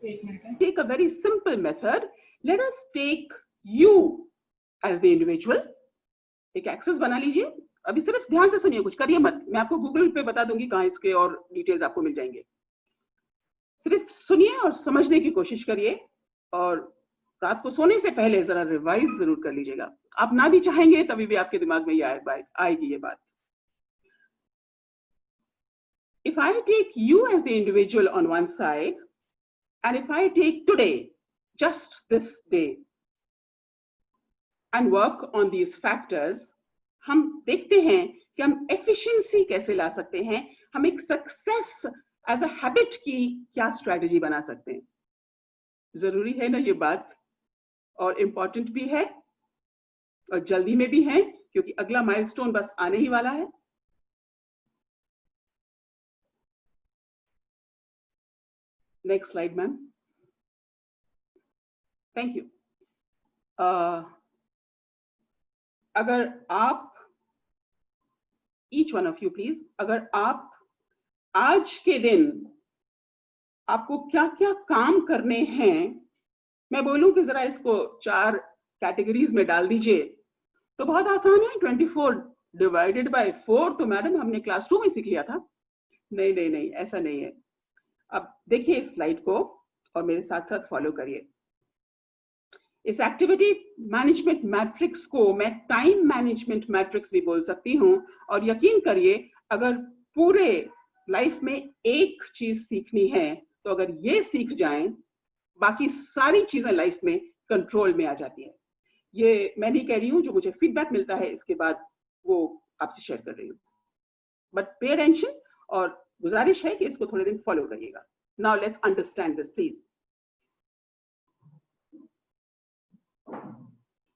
take a very simple method. Let us take you as the individual. एक access बना लीजिए. अभी सिर्फ ध्यान से सुनिए, कुछ करिए मत. मैं आपको गूगल पे बता दूंगी कहाँ इसके और डिटेल्स आपको मिल जाएंगे. सिर्फ सुनिए और समझने की कोशिश करिए, और रात को सोने से पहले जरा रिवाइज जरूर कर लीजिएगा. आप ना भी चाहेंगे तभी भी आपके दिमाग में ये आएगी ये बात. If I take you as the individual on one side, and if I take today, just this day, and work on these factors, हम देखते हैं कि हम efficiency कैसे ला सकते हैं, हम एक success as a habit की क्या strategy बना सकते हैं. जरूरी है ना ये बात, और important भी है, और जल्दी में भी है, क्योंकि अगला milestone बस आने ही वाला है. Next slide, ma'am. Thank you. अगर आप, each one of you please, अगर आप आज के दिन आपको क्या क्या काम करने हैं, मैं बोलूं कि जरा इसको 4 कैटेगरीज में डाल दीजिए, तो बहुत आसान है. 24 डिवाइडेड बाय 4 तो मैडम हमने क्लास 2 में सीख लिया था. नहीं नहीं नहीं, ऐसा नहीं है. अब देखिए इस स्लाइड को और मेरे साथ साथ फॉलो करिए. इस एक्टिविटी मैनेजमेंट मैट्रिक्स को मैं टाइम मैनेजमेंट मैट्रिक्स भी बोल सकती हूं, और यकीन करिए अगर पूरे लाइफ में एक चीज सीखनी है तो अगर ये सीख जाएं, बाकी सारी चीजें लाइफ में कंट्रोल में आ जाती है. ये मैं नहीं कह रही हूं, जो मुझे फीडबैक मिलता है इसके बाद वो आपसे शेयर कर रही हूं. बट पे अटेंशन, और गुजारिश है कि इसको थोड़े दिन फॉलो करिएगा. Now let's understand this please.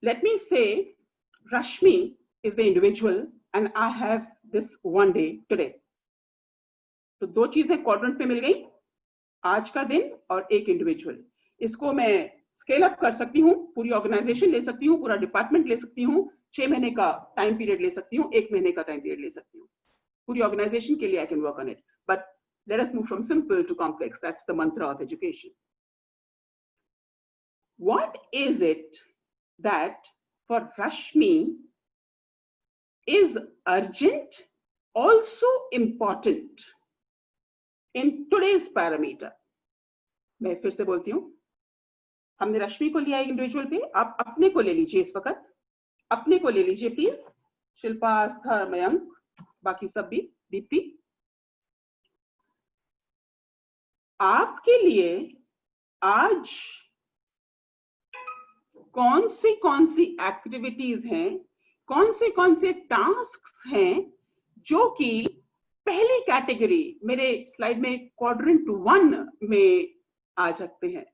Let me say Rashmi is the individual and I have this one day today. तो 2 चीजें क्वाड्रेंट पे मिल गई, आज का दिन और एक इंडिविजुअल. इसको मैं स्केल अप कर सकती हूँ, पूरी ऑर्गेनाइजेशन ले सकती हूँ, पूरा डिपार्टमेंट ले सकती हूँ, 6 महीने का टाइम पीरियड ले सकती हूँ, 1 महीने का टाइम पीरियड ले सकती हूँ. पूरी ऑर्गेनाइजेशन के लिए I can work on it. But let us move from simple to complex. That's the mantra of education. What is it that for Rashmi is urgent, also important in today's parameter? मैं फिर से बोलती हूँ, हमने रश्मि को लिया individual पे, आप अपने को ले लीजिए इस वक्त. अपने को ले लीजिए प्लीज. शिल्पा, आस्था, मयंक, बाकी सब भी, दीप्ति. आपके लिए आज कौन सी एक्टिविटीज हैं, कौन से टास्क्स हैं जो कि पहली कैटेगरी मेरे स्लाइड में क्वाड्रेंट 1 में आ सकते हैं.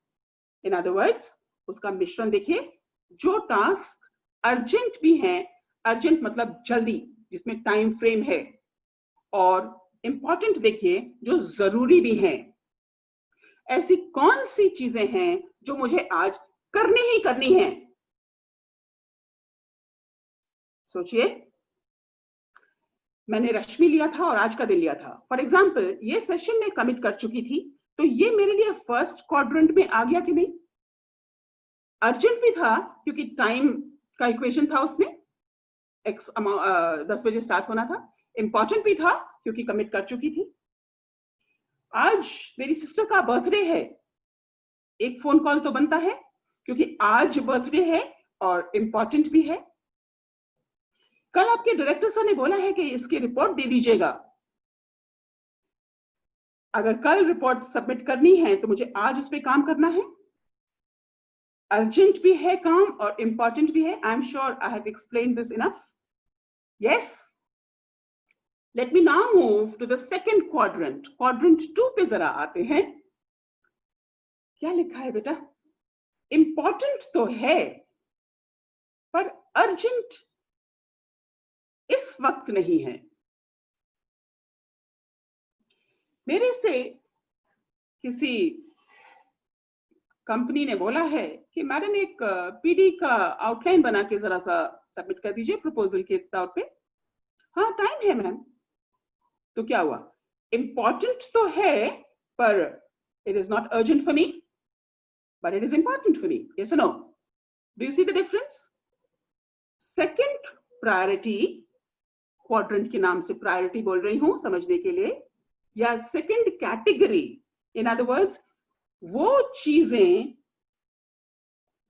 इन अदर वर्ड्स, उसका मिश्रण देखिए. जो टास्क अर्जेंट भी हैं, अर्जेंट मतलब जल्दी, जिसमें टाइम फ्रेम है, और इंपॉर्टेंट देखिए जो जरूरी भी हैं. ऐसी कौन सी चीजें हैं जो मुझे आज करनी ही करनी है? सोचिए. मैंने रश्मि लिया था और आज का दिन लिया था. फॉर एग्जाम्पल ये सेशन में कमिट कर चुकी थी, तो ये मेरे लिए फर्स्ट क्वाड्रेंट में आ गया कि नहीं? अर्जेंट भी था क्योंकि टाइम का इक्वेशन था उसमें, 10 बजे स्टार्ट होना था. इंपॉर्टेंट भी था क्योंकि कमिट कर चुकी थी. आज मेरी सिस्टर का बर्थडे है, एक फोन कॉल तो बनता है क्योंकि आज बर्थडे है और इंपॉर्टेंट भी है. कल आपके डायरेक्टर सर ने बोला है कि इसकी रिपोर्ट दे दीजिएगा. अगर कल रिपोर्ट सबमिट करनी है तो मुझे आज उस पर काम करना है. अर्जेंट भी है काम और इंपॉर्टेंट भी है. I am sure I have explained this enough. Yes. Let me now move to the second quadrant. Quadrant 2 पे जरा आते हैं. क्या लिखा है बेटा? इंपॉर्टेंट तो है पर अर्जेंट इस वक्त नहीं है. मेरे से किसी कंपनी ने बोला है कि मैडम एक पीडी का आउटलाइन बना के जरा सा सबमिट कर दीजिए प्रपोजल के तौर पे. हाँ टाइम है मैम. तो क्या हुआ? इंपॉर्टेंट तो है पर it is not urgent for me. but it is important for me. Yes or no? Do you see the difference? Second priority quadrant के नाम से priority बोल रही हूं समझने के लिए, या second category, in other words, वो चीजें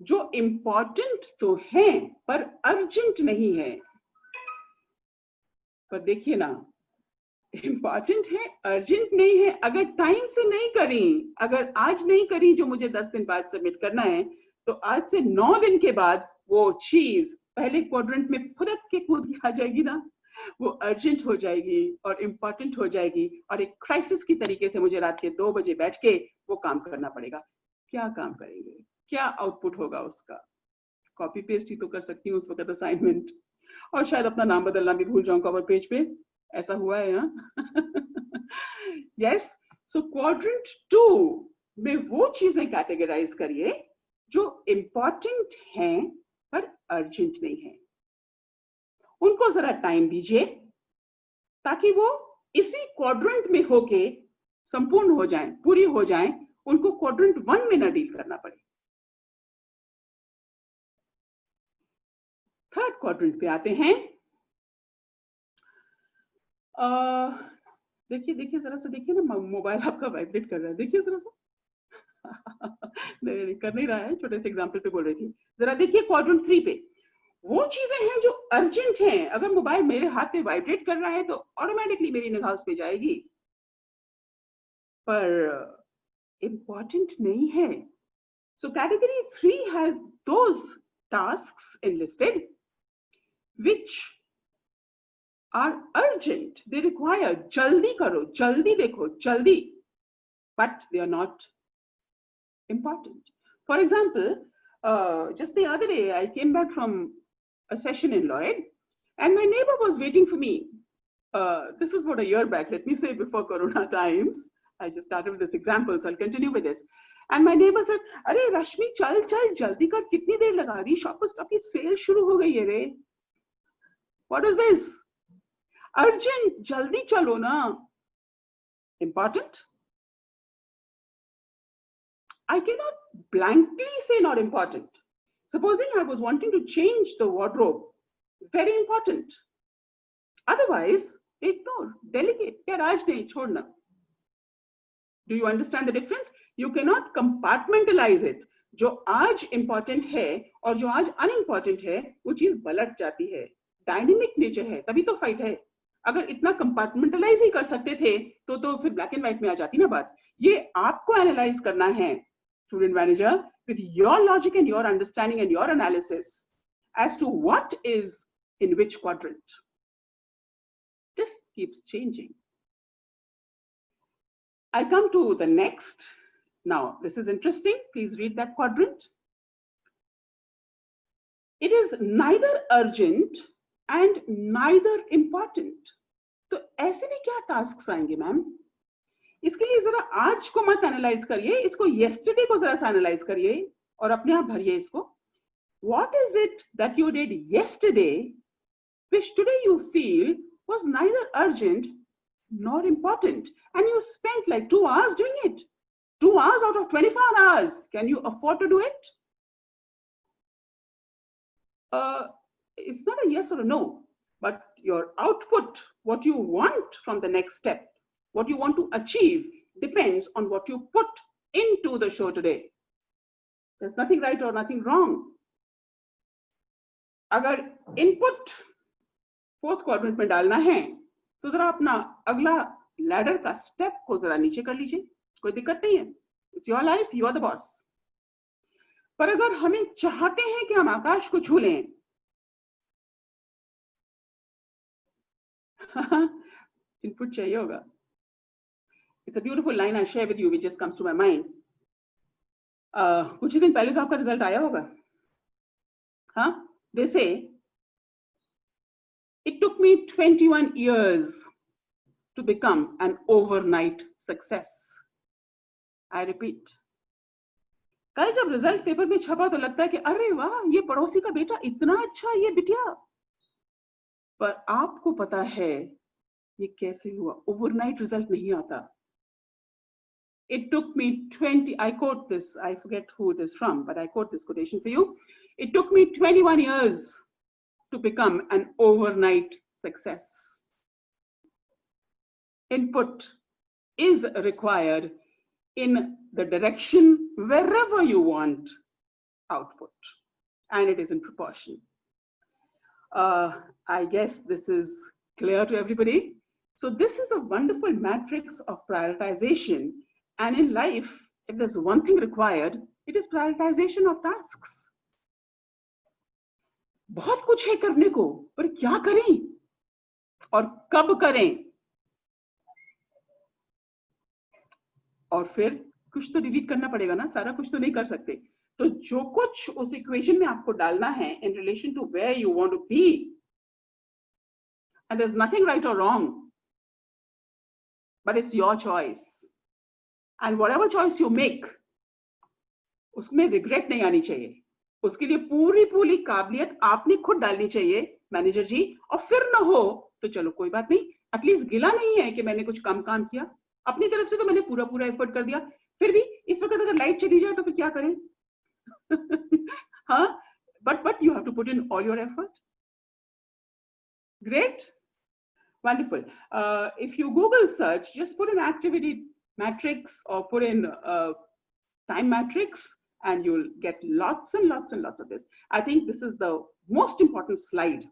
जो important तो हैं पर urgent नहीं है. पर देखिए ना, इंपॉर्टेंट है, अर्जेंट नहीं है. अगर टाइम से नहीं करी, अगर आज नहीं करी जो मुझे 10 दिन बाद सबमिट करना है, तो आज से 9 दिन के बाद वो चीज पहले क्वाड्रेंट में फुदक के कूद के आ जाएगी ना, वो अर्जेंट हो जाएगी और इंपॉर्टेंट हो जाएगी, और एक क्राइसिस की तरीके से मुझे रात के 2 बजे बैठ के वो काम करना पड़ेगा. क्या काम करेंगे, क्या आउटपुट होगा उसका? कॉपी पेस्ट ही तो कर सकती हूँ उस वक्त असाइनमेंट, और शायद अपना नाम बदलना भी भूल जाऊं कवर पेज पे. ऐसा हुआ है यस. सो क्वाड्रेंट 2 में वो चीजें कैटेगराइज करिए जो इंपॉर्टेंट हैं पर अर्जेंट नहीं है. उनको जरा टाइम दीजिए ताकि वो इसी क्वाड्रेंट में होके संपूर्ण हो जाएं, पूरी हो जाएं. उनको क्वाड्रेंट 1 में ना डील करना पड़े. थर्ड क्वाड्रेंट पे आते हैं. देखिए जरा सा, देखिए ना मोबाइल आपका वाइब्रेट कर रहा है, देखिए जरा सा. नहीं कर नहीं रहा है, छोटे से एग्जांपल पे बोल रही थी. जरा देखिए क्वाड्रेंट 3 पे वो चीजें हैं जो अर्जेंट हैं. अगर मोबाइल मेरे हाथ पे वाइब्रेट कर रहा है तो ऑटोमेटिकली मेरी निगाह उस पे जाएगी, पर इंपॉर्टेंट नहीं है. So category 3 has those tasks enlisted which are urgent. They require jaldi karo, jaldi dekho, jaldi, but they are not important. For example, just the other day I came back from a session in Lloyd and my neighbor was waiting for me. This is about a year back, let me say, before Corona times. I just started with this example, so I'll continue with this. And my neighbor says, "Arey Rashmi, chal jaldi kar, kitni der laga di, Shoppers Stop ki sale shuru ho gayi hai re." What is this? Urgent, jaldi chalo na. Important? I cannot blankly say not important. Supposing I was wanting to change the wardrobe, very important. Otherwise, ignore, delegate, ya aaj nahi, chhodna. Do you understand the difference? You cannot compartmentalize it. जो आज important है और जो आज unimportant है, वो चीज पलट जाती है. Dynamic nature है, तभी तो fight है. अगर इतना कंपार्टमेंटलाइज ही कर सकते थे तो फिर ब्लैक एंड व्हाइट में आ जाती ना बात. ये आपको एनालाइज करना है, student manager, with your logic and your understanding and your analysis as to what is in which quadrant. This keeps changing. I come to the next. Now, this is interesting. Please read that quadrant. It is neither urgent and neither important. तो ऐसे भी क्या tasks आएंगे ma'am? इसके लिए जरा आज को मत एनालाइज करिए, इसको yesterday को जरा सा एनालाइज करिए और अपने आप भरिए इसको. What is it that you did yesterday which today you feel was neither urgent nor important, and you spent like 2 hours doing it? 2 hours out of 24 hours. Can you afford to do it? It's not a yes or a no, but your output, what you want from the next step, what you want to achieve, depends on what you put into the show today. There's nothing right or nothing wrong. अगर input fourth quadrant में डालना है तो जरा अपना अगला ladder का step को जरा नीचे कर लीजिए, कोई दिक्कत नहीं है. It's your life, you are the boss. पर अगर हमें चाहते हैं कि हम आकाश को छू लें, इनपुट चाहिए होगा. It's a beautiful line I share with you which just comes to my mind. कुछ ही दिन पहले तो आपका रिजल्ट आया होगा. हाँ, they say it took me 21 years to become an overnight success. I repeat. कल जब रिजल्ट पेपर में छपा तो लगता है कि अरे वाह, ये पड़ोसी का बेटा इतना अच्छा, ये बिटिया. पर आपको पता है ये कैसे हुआ? ओवरनाइट रिजल्ट नहीं आता. It took me 20, I quote this, I forget who it is from, but I quote this quotation for you. It took me 21 years to become an overnight success. Input is required in the direction wherever you want output, and it is in proportion. I guess this is clear to everybody. So this is a wonderful matrix of prioritization. And in life, if there's one thing required, it is prioritization of tasks. बहुत कुछ है करने को, पर क्या करें और कब करें, और फिर कुछ तो डिलीट करना पड़ेगा ना, सारा कुछ तो नहीं कर सकते. तो जो कुछ उस इक्वेशन में आपको डालना है in relation to where you want to be, and there's nothing right or wrong, but it's your choice. And whatever choice you make, उसमें regret नहीं आनी चाहिए. उसके लिए पूरी पूरी काबिलियत आपने खुद डालनी चाहिए मैनेजर जी. और फिर ना हो तो चलो कोई बात नहीं, एटलीस्ट गिला नहीं है कि मैंने कुछ कम काम किया. अपनी तरफ से तो मैंने पूरा पूरा एफर्ट कर दिया. फिर भी इस वक्त अगर लाइट चली जाए तो फिर क्या करें? हाँ, but you have to put in all your effort. Great, wonderful. If you Google search, just put in activity matrix or put in time matrix, and you'll get lots and lots and lots of this. I think this is the most important slide.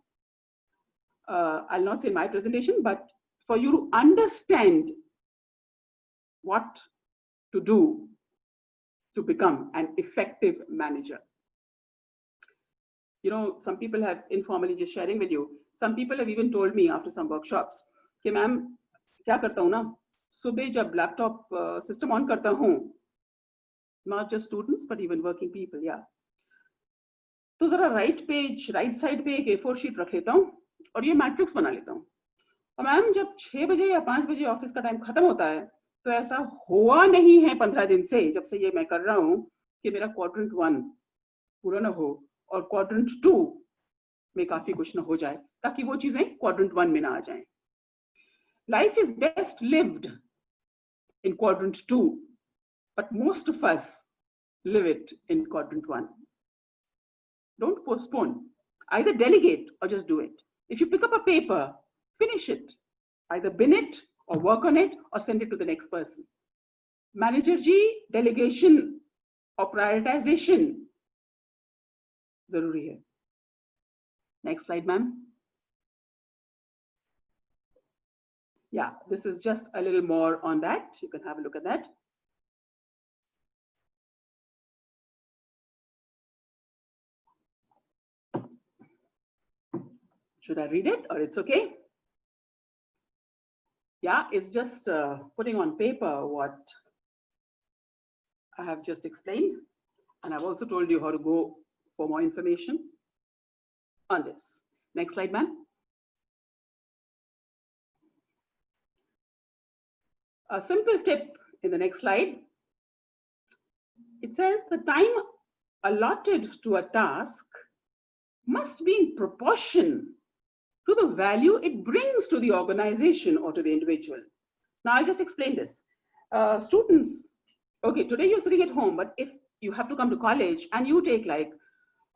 I'll not say in my presentation, but for you to understand what to do to become an effective manager. You know, some people have informally just sharing with you. Some people have even told me after some workshops, कि ma'am क्या करता हूँ ना, सुबह जब laptop system on करता हूँ, not just students but even working people, yeah, तो जरा राइट साइड पे एक A4 शीट रख लेता हूँ और ये मैट्रिक्स बना लेता हूँ. और मैम जब 6 बजे या 5 बजे ऑफिस का टाइम खत्म होता है, तो ऐसा हुआ नहीं है 15 दिन से जब से ये मैं कर रहा हूँ कि मेरा क्वाड्रेंट 1 पूरा ना हो और क्वाड्रेंट 2 में काफी कुछ ना हो जाए, ताकि वो चीजें क्वाड्रेंट 1 में ना आ जाएं. Life is best lived in quadrant 2, but most of us live it in quadrant 1. Don't postpone. Either delegate or just do it. If you pick up a paper, finish it. Either bin it or work on it or send it to the next person. Manager ji, delegation or prioritization zaruri hai. Next slide, ma'am. Yeah, this is just a little more on that. You can have a look at that. Should I read it or it's okay? Yeah, it's just putting on paper what I have just explained. And I've also told you how to go for more information on this. Next slide, ma'am. A simple tip in the next slide. It says the time allotted to a task must be in proportion to the value it brings to the organization or to the individual. Now, I'll just explain this. Students, okay, today you're sitting at home, but if you have to come to college and you take like,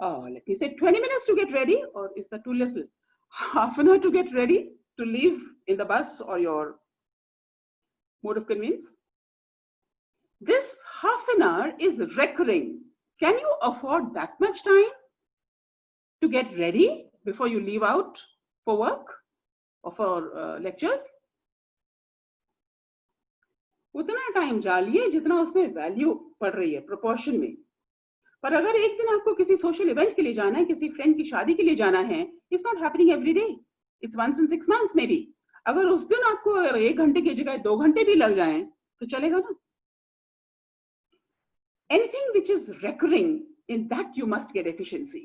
let me say 20 minutes to get ready, or is that too little? Half an hour to get ready to leave in the bus or your mode of convenience. This half an hour is recurring. Can you afford that much time to get ready before you leave out for work or for lectures? उतना time डालिए जितना उसमें value पड़ रही है, proportion में. पर अगर एक दिन आपको किसी सोशल इवेंट के लिए जाना है, किसी फ्रेंड की शादी के लिए जाना है, it's not happening every day, it's once in 6 months maybe. अगर उस दिन आपको 1 घंटे की जगह 2 घंटे भी लग जाएं तो चलेगा ना. Anything which is recurring, in that you must get efficiency.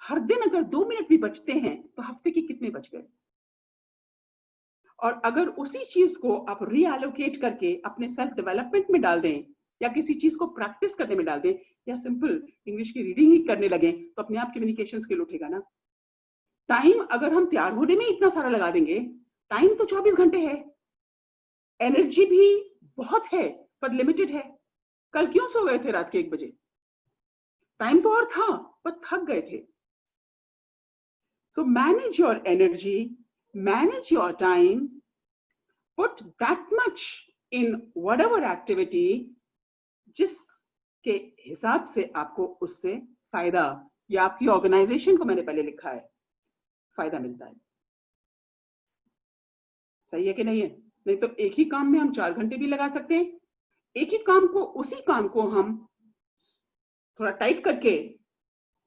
हर दिन अगर 2 मिनट भी बचते हैं तो हफ्ते के कितने बच गए. और अगर उसी चीज को आप रीएलोकेट करके अपने सेल्फ डेवलपमेंट में डाल दें, या किसी चीज को प्रैक्टिस करने में डाल दें, या सिंपल इंग्लिश की रीडिंग ही करने लगे, तो अपने आप कम्युनिकेशन स्किल उठेगा ना. टाइम अगर हम तैयार होने में इतना सारा लगा देंगे, टाइम तो 24 घंटे है. एनर्जी भी बहुत है पर लिमिटेड है। कल क्यों सो गए थे रात के 1 बजे? टाइम तो और था पर थक गए थे। So manage your energy, manage your time, put that much in whatever activity जिसके हिसाब से आपको उससे फायदा, या आपकी ऑर्गेनाइजेशन को मैंने पहले लिखा है, फायदा मिलता है। सही है कि नहीं है? नहीं तो एक ही काम में हम 4 घंटे भी लगा सकते हैं। एक ही काम को, उसी काम को हम थोड़ा टाइट करके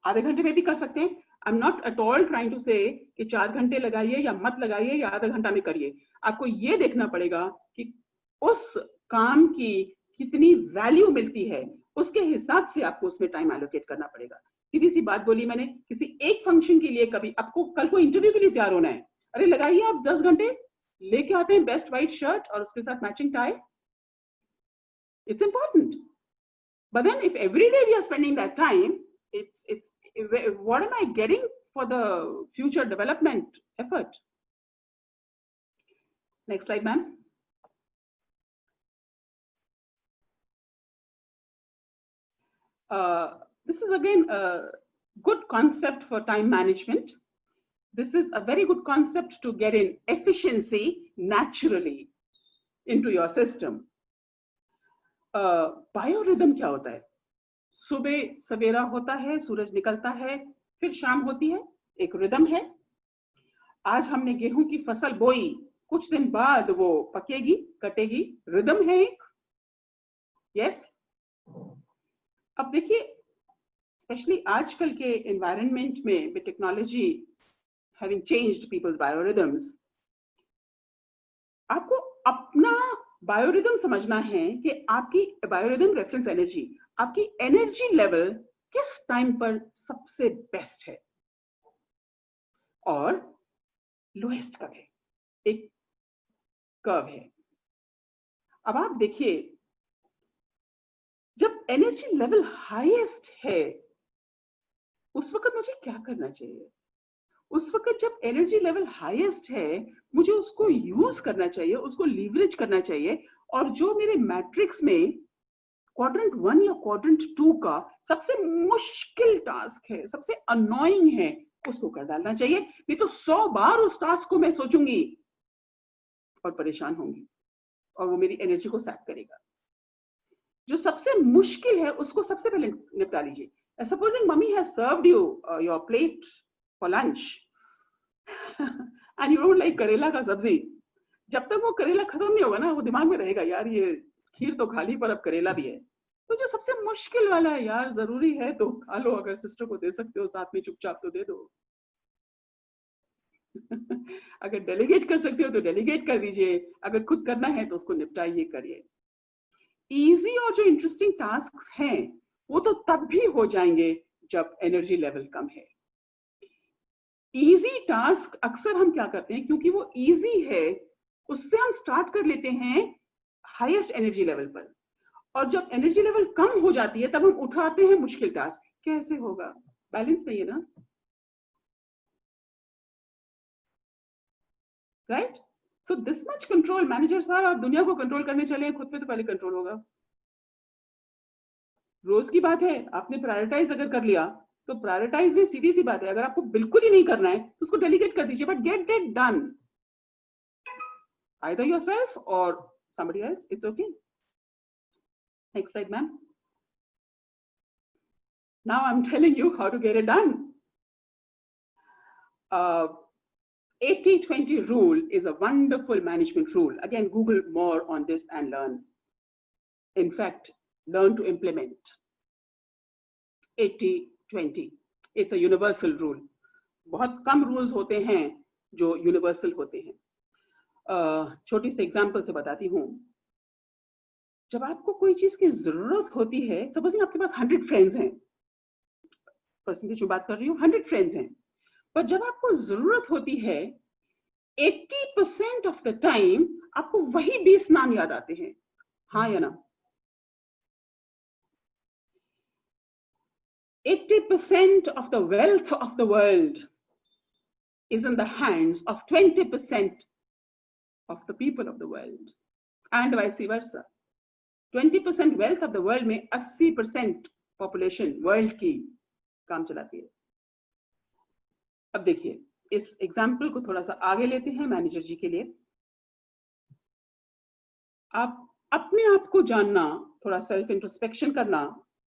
आधे घंटे में भी कर सकते हैं। I am not at all trying to say कि 4 घंटे लगाइए या मत लगाइए या आधा घंटा में करिए। आपको ये देखना पड़ेगा कि उस काम की कितनी वैल्यू मिलती है, उसके हिसाब से आपको उसमें टाइम एलोकेट करना पड़ेगा। सीधी सी बात बोली मैंने, किसी एक फंक्शन के लिए कभी आपको कल को इंटरव्यू के लिए तैयार होना है, अरे लगाइए आप 10 घंटे, लेके आते हैं बेस्ट व्हाइट शर्ट और उसके साथ matching tie. It's important. But then if every day we are spending that time, what am I getting for the future development effort? Next slide, ma'am. This is again a good concept for time management. This is a very good concept to get in efficiency naturally into your system. Biorhythm क्या होता है? सुबह सवेरा होता है, सूरज निकलता है, फिर शाम होती है, एक रिदम है। आज हमने गेहूं की फसल बोई, कुछ दिन बाद वो पकेगी, कटेगी, रिदम है एक। यस। अब देखिए, स्पेशली आजकल के एनवायरनमेंट में with technology having changed people's biorhythms, आपको अपना बायोरिदम समझना है कि आपकी बायोरिदम रेफरेंस एनर्जी, आपकी एनर्जी लेवल किस टाइम पर सबसे बेस्ट है और लोएस्ट कब है। एक कर्व है। अब आप देखिए, जब एनर्जी लेवल हाईएस्ट है उस वक्त मुझे क्या करना चाहिए? उस वक्त जब एनर्जी लेवल हाईएस्ट है, मुझे उसको यूज करना चाहिए, उसको लीवरेज करना चाहिए, और जो मेरे मैट्रिक्स में क्वाड्रेंट 1 या क्वाड्रेंट 2 का सबसे मुश्किल टास्क है, सबसे अनोइंग है, उसको कर डालना चाहिए। नहीं तो 100 बार उस टास्क को मैं सोचूंगी और परेशान होंगी और वो मेरी एनर्जी को सैप करेगा। जो सबसे मुश्किल है उसको सबसे पहले निपटा लीजिए। Supposing mummy has served you your plate for lunch and you don't like करेला का सब्जी। जब तक वो करेला खत्म नहीं होगा ना, वो दिमाग में रहेगा, यार ये खीर तो खाली पर अब करेला भी है। तो जो सबसे मुश्किल वाला है, यार जरूरी है तो खा लो, अगर सिस्टर को दे सकते हो साथ में चुपचाप तो दे दो अगर डेलीगेट कर सकते हो तो डेलीगेट कर दीजिए, अगर खुद करना है तो उसको निपटाइए, करिए। इजी और जो इंटरेस्टिंग टास्क हैं वो तो तब भी हो जाएंगे जब एनर्जी लेवल कम है। इजी टास्क अक्सर हम क्या करते हैं, क्योंकि वो इजी है, उससे हम स्टार्ट कर लेते हैं हाईएस्ट एनर्जी लेवल पर, और जब एनर्जी लेवल कम हो जाती है तब हम उठाते हैं मुश्किल टास्क। कैसे होगा? बैलेंस नहीं है ना, right? So this much control manager साहब, आप दुनिया को कंट्रोल करने चले, खुद पे तो पहले कंट्रोल होगा। रोज की बात है, आपने प्रायोरिटाइज अगर कर लिया तो प्रायोरिटाइज में सीधी सी बात है, अगर आपको बिल्कुल ही नहीं करना है तो उसको डेलीगेट कर दीजिए, but get it done, either yourself or somebody else. It's okay. Next slide, ma'am. Now I'm telling you how to get it done. 80-20 rule is a wonderful management rule. Again, Google more on this and learn. In fact, learn to implement 80-20. It's a universal rule. बहुत कम rules होते हैं जो universal होते हैं। छोटी सी example से बताती हूँ। जब आपको कोई चीज की जरूरत होती है, सपोजिंग आपके पास 100 फ्रेंड्स हैं, परसेंटेज में बात कर रही हूँ, 100 फ्रेंड्स हैं, पर जब आपको जरूरत होती है 80% ऑफ द टाइम आपको वही 20 नाम याद आते हैं। हाँ या ना? 80% of the wealth of the world is in the hands of 20% of the people of the world, and vice versa. 20% wealth of the world में 80% पॉपुलेशन वर्ल्ड की काम चलाती है। अब देखिए, इस एग्जाम्पल को थोड़ा सा आगे लेते हैं मैनेजर जी के लिए। आप अपने आप को जानना, थोड़ा सेल्फ इंट्रोस्पेक्शन करना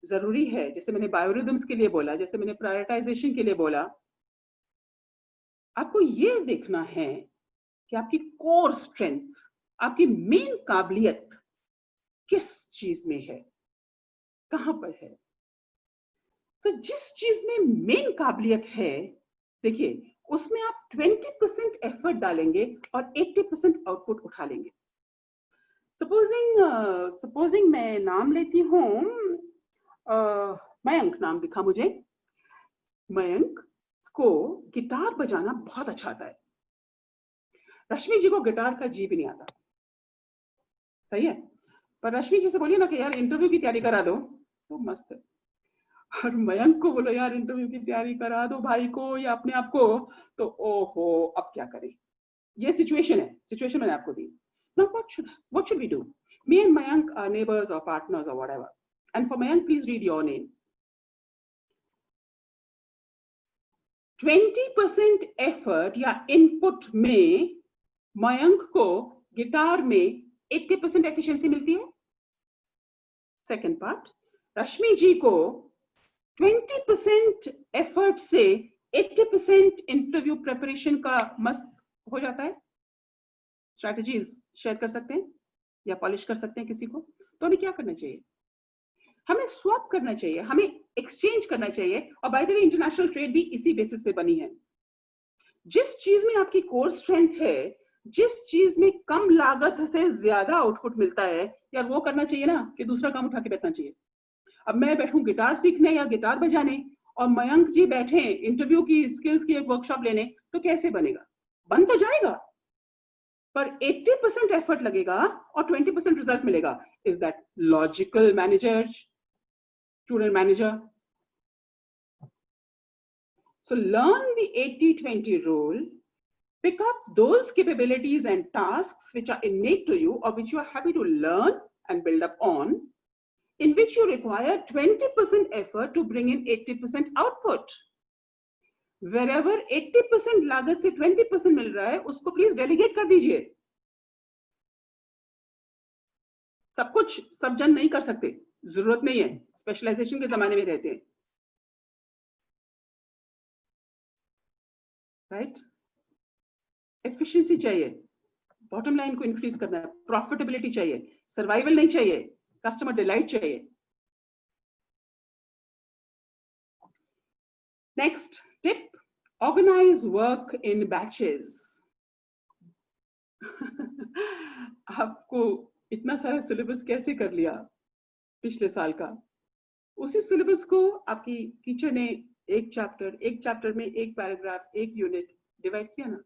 जरूरी है। जैसे मैंने बायोरिदम्स के लिए बोला, जैसे मैंने प्रायोरिटाइजेशन के लिए बोला, आपको ये देखना है कि आपकी कोर स्ट्रेंथ, आपकी मेन काबिलियत किस चीज में है, कहां पर है। तो जिस चीज में मेन काबिलियत है, देखिए उसमें आप 20% एफर्ट डालेंगे और 80% आउटपुट उठा लेंगे। सपोजिंग मैं नाम लेती हूँ, मयंक नाम दिखा मुझे। मयंक को गिटार बजाना बहुत अच्छा आता है। रश्मि जी को गिटार का जी भी नहीं आता, सही है। पर रश्मि जी से बोलिए ना कि यार इंटरव्यू की तैयारी करा दो, तो मस्त है। और मयंक को बोलो यार इंटरव्यू की तैयारी करा दो भाई को या अपने आप को, तो ओहो अब क्या करें। ये सिचुएशन है, सिचुएशन मैंने आपको दी। Now what should we do? Me and Mayank are neighbors or partners or whatever. And for Mayank, please read your name. 20% effort या इनपुट में मयंक को गिटार में 80% एफिशिएंसी मिलती है। सेकंड पार्ट, रश्मि जी को 20% एफर्ट से 80% इंटरव्यू प्रिपरेशन का मस्त हो जाता है। स्ट्रैटेजीज शेयर कर सकते हैं या पॉलिश कर सकते हैं किसी को। तो हमें क्या करना चाहिए? हमें स्वैप करना चाहिए, हमें एक्सचेंज करना चाहिए। और by the way international trade भी इसी बेसिस पे बनी है। जिस चीज में आपकी कोर स्ट्रेंथ है, जिस चीज में कम लागत से ज्यादा आउटपुट मिलता है, यार वो करना चाहिए ना, कि दूसरा काम उठा के बैठना चाहिए। अब मैं बैठूं गिटार सीखने या गिटार बजाने और मयंक जी बैठे इंटरव्यू की स्किल्स की एक वर्कशॉप लेने, तो कैसे बनेगा? बन तो जाएगा, पर 80% एफर्ट लगेगा और 20% रिजल्ट मिलेगा। Is that logical manager, student manager? So learn the 80-20 rule. Pick up those capabilities and tasks which are innate to you or which you are happy to learn and build up on, in which you require 20% effort to bring in 80% output. Wherever 80% लागत से 20% मिल रहा है, उसको please delegate कर दीजिए। सब कुछ सब जन नहीं कर सकते, जरूरत नहीं है, स्पेशलाइजेशन के जमाने में रहते हैं, राइट? एफिशिएंसी चाहिए, बॉटम लाइन को इंक्रीज करना है, प्रॉफिटेबिलिटी चाहिए, सर्वाइवल नहीं चाहिए, कस्टमर डिलाइट चाहिए। Next tip, organize work in batches. आपको इतना सारा सिलेबस कैसे कर लिया पिछले साल का? उसी सिलेबस को आपकी टीचर ने एक चैप्टर में एक पैराग्राफ, एक यूनिट डिवाइड किया ना।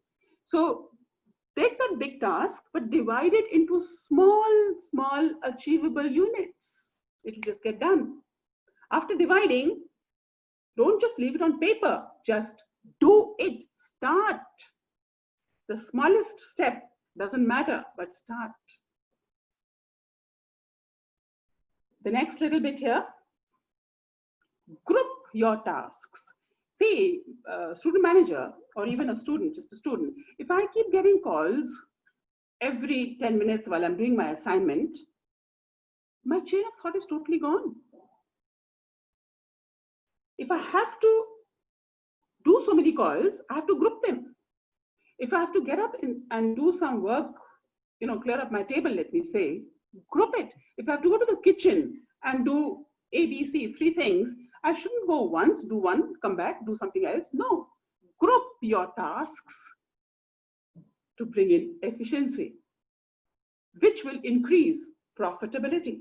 So take that big task, but divide it into small achievable units. It'll just get done. After dividing, don't just leave it on paper, just do it. Start. The smallest step doesn't matter, but start. The next little bit here, group your tasks. See, student manager or even a student, just a student, if I keep getting calls every 10 minutes while I'm doing my assignment, my chain of thought is totally gone. If I have to do so many calls, I have to group them. If I have to get up and do some work, clear up my table, let me say, group it. If I have to go to the kitchen and do A, B, C, 3 things, I shouldn't go once, do one, come back, do something else. No, group your tasks to bring in efficiency, which will increase profitability.